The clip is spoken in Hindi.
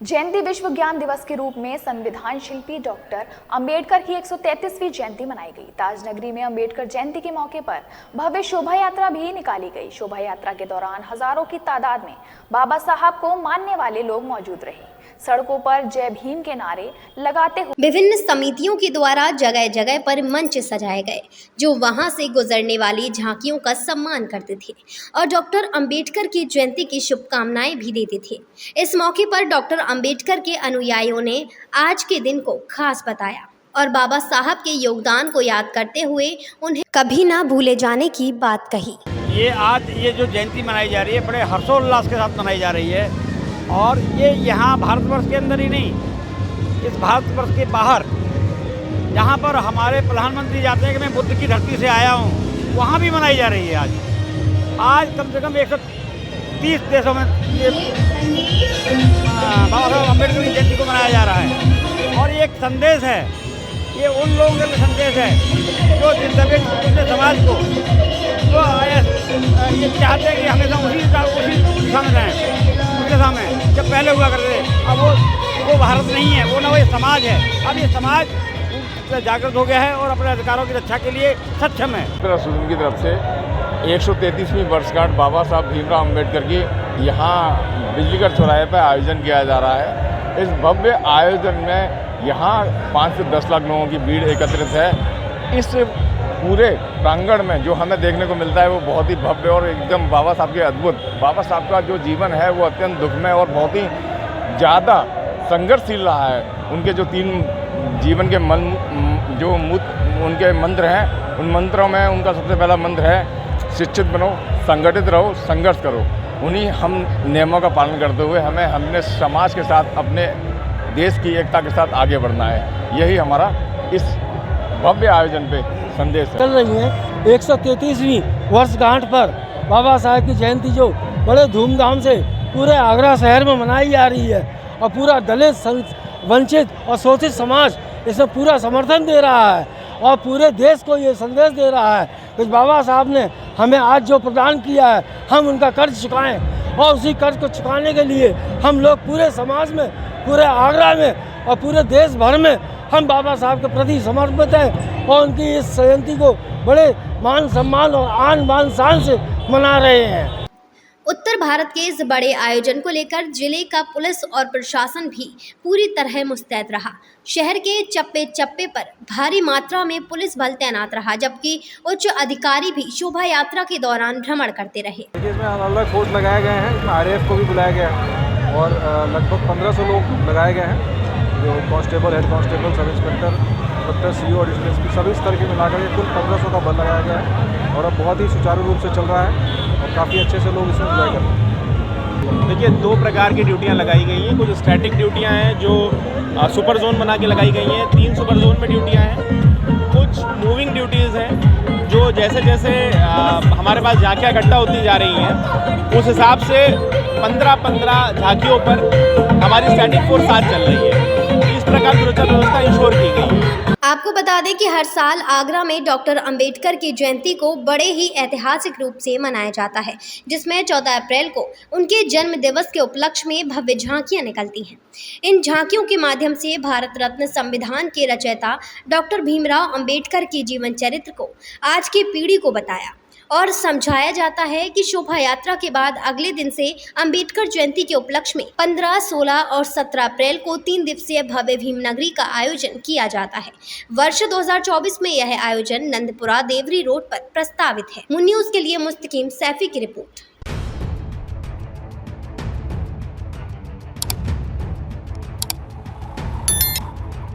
जयंती विश्व ज्ञान दिवस के रूप में संविधान शिल्पी डॉक्टर अंबेडकर की 133वीं जयंती मनाई गई। ताजनगरी में अंबेडकर जयंती के मौके पर भव्य शोभा यात्रा भी निकाली गई। शोभा यात्रा के दौरान हजारों की तादाद में बाबा साहब को मानने वाले लोग मौजूद रहे। सड़कों पर जय भीम के नारे लगाते हुए विभिन्न समितियों के द्वारा जगह जगह पर मंच सजाए गए, जो वहां से गुजरने वाली झांकियों का सम्मान करते थे और डॉक्टर अंबेडकर की जयंती की शुभकामनाएं भी देते थे। इस मौके पर डॉक्टर अंबेडकर के अनुयायियों ने आज के दिन को खास बताया और बाबा साहब के योगदान को याद करते हुए उन्हें कभी ना भूले जाने की बात कही। ये जो जयंती मनाई जा रही है, बड़े हर्षोल्लास के साथ मनाई जा रही है और ये यहाँ भारतवर्ष के अंदर ही नहीं, इस भारतवर्ष के बाहर जहाँ पर हमारे प्रधानमंत्री जाते हैं कि मैं बुद्ध की धरती से आया हूँ, वहाँ भी मनाई जा रही है। आज कम से कम 130 देशों में ये बाबा साहब अम्बेडकर की जयंती को मनाया जा रहा है। और ये एक संदेश है, ये उन लोगों के लिए संदेश है जो जिस समाज को तो ये चाहते हैं कि हमेशा उसी दिशा में रहें, उस दिशा में जब पहले हुआ करते थे। अब वो भारत नहीं है, वो ना वो समाज है। अब ये समाज जागृत हो गया है और अपने अधिकारों की रक्षा के लिए सक्षम है। की तरफ से 133वीं वर्षगांठ बाबा साहब भीमराव अम्बेडकर की यहाँ बिजलीगढ़ चौराहे पर आयोजन किया जा रहा है। इस भव्य आयोजन में यहाँ 5 से 10 लाख लोगों की भीड़ एकत्रित है। इस पूरे प्रांगण में जो हमें देखने को मिलता है वो बहुत ही भव्य और एकदम बाबा साहब के अद्भुत। बाबा साहब का जो जीवन है वो अत्यंत दुखमय और बहुत ही ज़्यादा संघर्षशील रहा है। उनके जो 3 जीवन के उनके मंत्र हैं, उन मंत्रों में उनका सबसे पहला मंत्र है शिक्षित बनो, संगठित रहो, संघर्ष करो। उन्हीं हम नियमों का पालन करते हुए हमें अपने समाज के साथ, अपने देश की एकता के साथ आगे बढ़ना है। यही हमारा इस भव्य आयोजन पे संदेश है। चल रही है 133वीं वर्षगांठ पर बाबा साहब की जयंती जो बड़े धूमधाम से पूरे आगरा शहर में मनाई जा रही है और पूरा दलित, वंचित और शोषित समाज इसमें पूरा समर्थन दे रहा है और पूरे देश को ये संदेश दे रहा है कि बाबा साहब ने हमें आज जो प्रदान किया है हम उनका कर्ज चुकाएं और उसी कर्ज को चुकाने के लिए हम लोग पूरे समाज में, पूरे आगरा में और पूरे देश भर में हम बाबा साहब के प्रति समर्पित हैं और उनकी इस जयंती को बड़े मान सम्मान और आन बान शान से मना रहे हैं। उत्तर भारत के इस बड़े आयोजन को लेकर जिले का पुलिस और प्रशासन भी पूरी तरह मुस्तैद रहा। शहर के चप्पे चप्पे पर भारी मात्रा में पुलिस बल तैनात रहा, जबकि उच्च अधिकारी भी शोभा यात्रा के दौरान भ्रमण करते रहे। इसमें अलग फोर्स लगाए गए हैं, इसमें RAF को भी बुलाया गया है और लगभग 1500 लोग लगाए गए हैं, जो constable, head constable, sub inspector, inspector, CO और डिस्ट्रिक्ट सभी स्तर के मिलाकर कुल 1500 का बल लगाया गया है और अब बहुत ही सुचारू रूप से चल रहा है और काफ़ी अच्छे से लोग इसमें एंजॉय कर रहे हैं। देखिए, 2 प्रकार की ड्यूटियां लगाई गई हैं। कुछ स्टैटिक ड्यूटियां हैं जो सुपर जोन बना के लगाई गई हैं, 3 सुपर जोन में ड्यूटियां हैं। कुछ मूविंग ड्यूटीज़ हैं जो जैसे जैसे हमारे पास झांकियाँ इकट्ठा होती जा रही हैं उस हिसाब से 15-15 झांकियों पर हमारी स्टैटिक फोर्स साथ चल रही है। इस प्रकार सुरक्षा व्यवस्था इंश्योर की गई है। आपको बता दें कि हर साल आगरा में डॉक्टर अंबेडकर की जयंती को बड़े ही ऐतिहासिक रूप से मनाया जाता है, जिसमें 14 अप्रैल को उनके जन्म दिवस के उपलक्ष्य में भव्य झांकियां निकलती हैं। इन झांकियों के माध्यम से भारत रत्न संविधान के रचयिता डॉक्टर भीमराव अंबेडकर के जीवन चरित्र को आज की पीढ़ी को बताया और समझाया जाता है कि शोभा यात्रा के बाद अगले दिन से अंबेडकर जयंती के उपलक्ष्य में 15, 16 और 17 अप्रैल को 3 दिवसीय भव्य भीमनगरी का आयोजन किया जाता है। वर्ष 2024 में यह आयोजन नंदपुरा देवरी रोड पर प्रस्तावित है। मुन्नी न्यूज़ के लिए मुस्तकीम सैफी की रिपोर्ट।